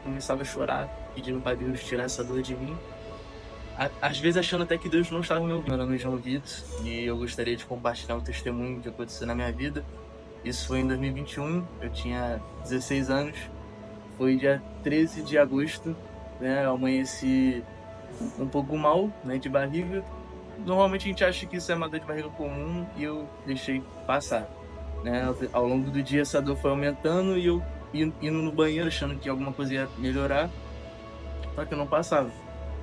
começava a chorar, pedindo para Deus tirar essa dor de mim. Às vezes achando até que Deus não estava me ouvindo, era nos ouvidos, e eu gostaria de compartilhar um testemunho que aconteceu na minha vida. Isso foi em 2021, eu tinha 16 anos, foi dia 13 de agosto, né, eu amanheci um pouco mal, né, de barriga. Normalmente a gente acha que isso é uma dor de barriga comum e eu deixei passar, né. Ao longo do dia essa dor foi aumentando e eu indo no banheiro achando que alguma coisa ia melhorar, só que eu não passava,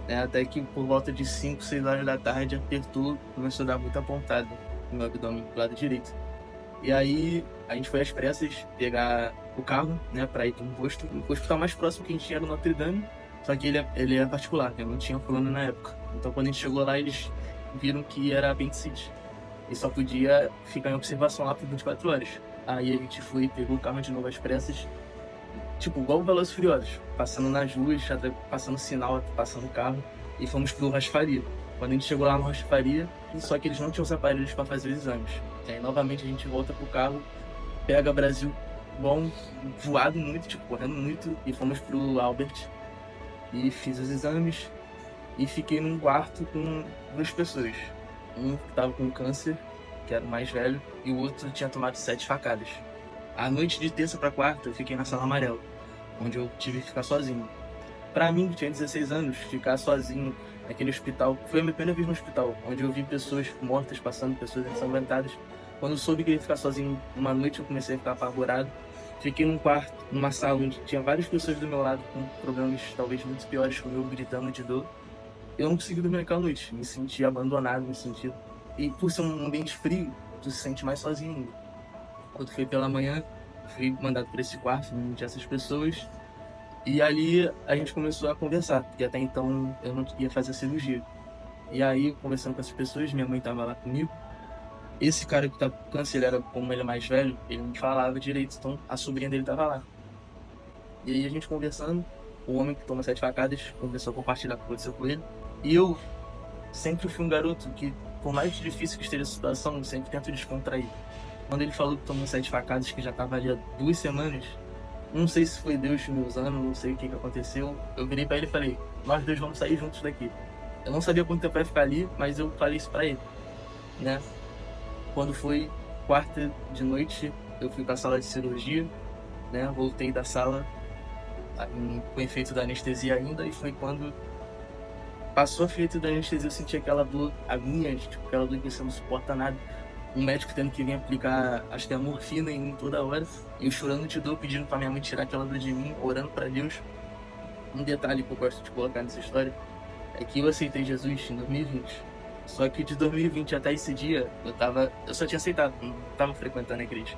né, até que por volta de 5, 6 horas da tarde apertou, começou a dar muita pontada no meu abdômen do lado direito. E aí a gente foi às pressas pegar o carro, né, para ir para um posto. O hospital mais próximo que a gente tinha era o Notre Dame, só que ele é particular, né, não tinha plano na época. Então quando a gente chegou lá, eles viram que era apendicite e só podia ficar em observação lá por 24 horas. Aí a gente foi, pegou o carro de novo às pressas, tipo, igual o Velozes e Furiosos, passando nas ruas, passando sinal, passando o carro, e fomos pro Rasfaria. Quando a gente chegou lá no Rasfaria, só que eles não tinham os aparelhos para fazer os exames. E aí novamente a gente volta pro carro, pega Brasil bom, voado muito, tipo, correndo muito, e fomos pro Albert e fiz os exames e fiquei num quarto com duas pessoas. Um que tava com câncer, que era o mais velho, e o outro tinha tomado 7 facadas. A noite de terça para quarta eu fiquei na sala amarela, onde eu tive que ficar sozinho. Pra mim, que tinha 16 anos, ficar sozinho naquele hospital, foi a minha primeira vez no hospital, onde eu vi pessoas mortas passando, pessoas ensanguentadas. Quando eu soube que eu ia ficar sozinho uma noite, eu comecei a ficar apavorado. Fiquei num quarto, numa sala onde tinha várias pessoas do meu lado com problemas talvez muito piores que o meu, gritando de dor. Eu não consegui dormir naquela noite, me senti abandonado, me senti... E por ser um ambiente frio, tu se sente mais sozinho ainda. Quando foi pela manhã, fui mandado para esse quarto, onde tinha essas pessoas. E ali a gente começou a conversar, porque até então eu não ia fazer a cirurgia. E aí, conversando com essas pessoas, minha mãe estava lá comigo. Esse cara que tá com câncer, ele era, como ele é mais velho, ele não falava direito, então a sobrinha dele estava lá. E aí a gente conversando, o homem que toma 7 facadas começou a compartilhar o que aconteceu com ele. E eu sempre fui um garoto que, por mais difícil que esteja a situação, eu sempre tento descontrair. Quando ele falou que tomou 7 facadas, que já estava ali há 2 semanas, não sei se foi Deus me usando, não sei o que aconteceu. Eu virei pra ele e falei, nós dois vamos sair juntos daqui. Eu não sabia quanto tempo ia ficar ali, mas eu falei isso pra ele, né? Quando foi quarta de noite, eu fui pra sala de cirurgia, né? Voltei da sala com efeito da anestesia ainda, e foi quando passou o efeito da anestesia, eu senti aquela dor agoniante, tipo, aquela dor que você não suporta nada. Um médico tendo que vir aplicar, acho que a morfina em mim toda hora, e eu chorando de dor, pedindo pra minha mãe tirar aquela dor de mim, orando pra Deus. Um detalhe que eu gosto de colocar nessa história é que eu aceitei Jesus em 2020. Só que de 2020 até esse dia, eu só tinha aceitado, não estava frequentando a igreja.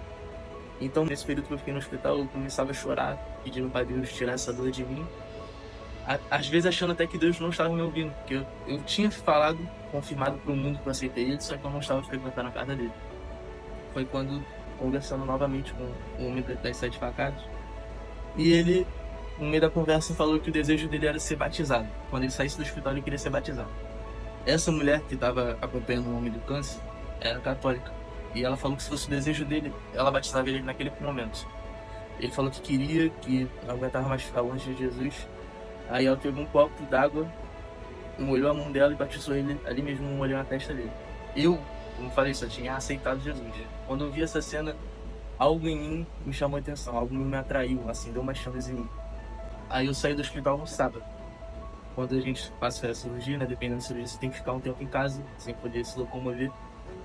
Então, nesse período que eu fiquei no hospital, eu começava a chorar, pedindo pra Deus tirar essa dor de mim. Às vezes achando até que Deus não estava me ouvindo, porque eu tinha falado, confirmado pro mundo que eu aceitei ele, só que eu não estava frequentando a casa dele. Foi quando, conversando novamente com o homem das 7 facadas, e ele, no meio da conversa, falou que o desejo dele era ser batizado. Quando ele saísse do hospital, ele queria ser batizado. Essa mulher que estava acompanhando o homem do câncer era católica, e ela falou que se fosse o desejo dele, ela batizava ele naquele momento. Ele falou que queria, que não aguentava mais ficar longe de Jesus. Aí ela pegou um copo d'água, molhou a mão dela e batizou ele ali mesmo, molhou na testa dele. Eu, como falei, só tinha aceitado Jesus. Quando eu vi essa cena, algo em mim me chamou a atenção, algo me atraiu, assim, deu uma chance em mim. Aí eu saí do hospital no sábado. Quando a gente passa a cirurgia, né, dependendo da cirurgia, você tem que ficar um tempo em casa, sem poder se locomover.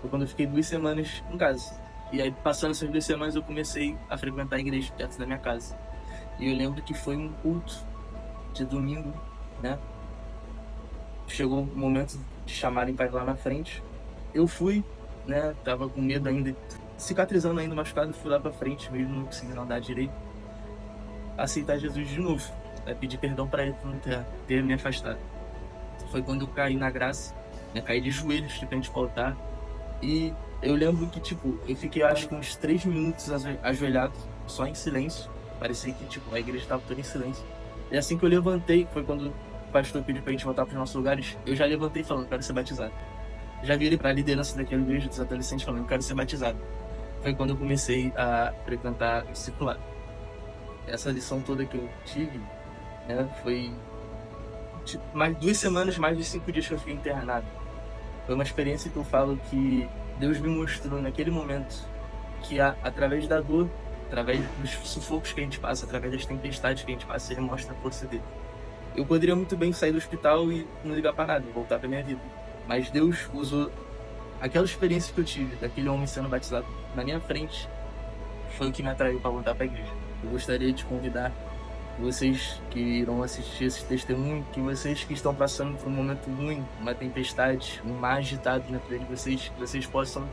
Foi quando eu fiquei 2 semanas em casa. E aí, passando essas 2 semanas, eu comecei a frequentar a igreja perto da minha casa. E eu lembro que foi um culto de domingo, né? Chegou o momento de chamarem para ir lá na frente. Eu fui, né? Tava com medo ainda, cicatrizando ainda o machucado, fui lá pra frente, mesmo não conseguindo andar direito. Aceitar Jesus de novo, né? Pedir perdão para ele por não ter me afastado. Foi quando eu caí na graça, né? Caí de joelhos de frente ao altar. E eu lembro que, tipo, eu fiquei acho que uns 3 minutos ajoelhado, só em silêncio. Parecia que, tipo, a igreja estava toda em silêncio. E assim que eu levantei, foi quando o pastor pediu pra gente voltar pros nossos lugares, eu já levantei falando, quero ser batizado. Já virei pra liderança daquela igreja dos adolescentes falando, quero ser batizado. Foi quando eu comecei a frequentar o discipulado. Essa lição toda que eu tive né? Foi tipo, mais 2 semanas, mais de 5 dias que eu fiquei internado. Foi uma experiência que eu falo que Deus me mostrou naquele momento que através da dor, através dos sufocos que a gente passa, através das tempestades que a gente passa, ele mostra a força dele. Eu poderia muito bem sair do hospital e não ligar para nada, voltar para minha vida. Mas Deus usou aquela experiência que eu tive, daquele homem sendo batizado na minha frente, foi o que me atraiu para voltar para a igreja. Eu gostaria de convidar vocês que irão assistir esse testemunho, que vocês que estão passando por um momento ruim, uma tempestade, um mar agitado na vida de vocês, que vocês possam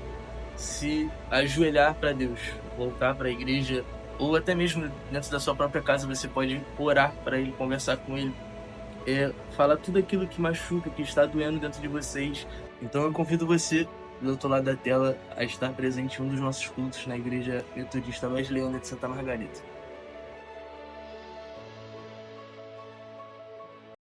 se ajoelhar para Deus, voltar para a igreja, ou até mesmo dentro da sua própria casa você pode orar para Ele, conversar com Ele, falar tudo aquilo que machuca, que está doendo dentro de vocês. Então eu convido você, do outro lado da tela, a estar presente em um dos nossos cultos na Igreja Metodista Wesleyana de Santa Margarida.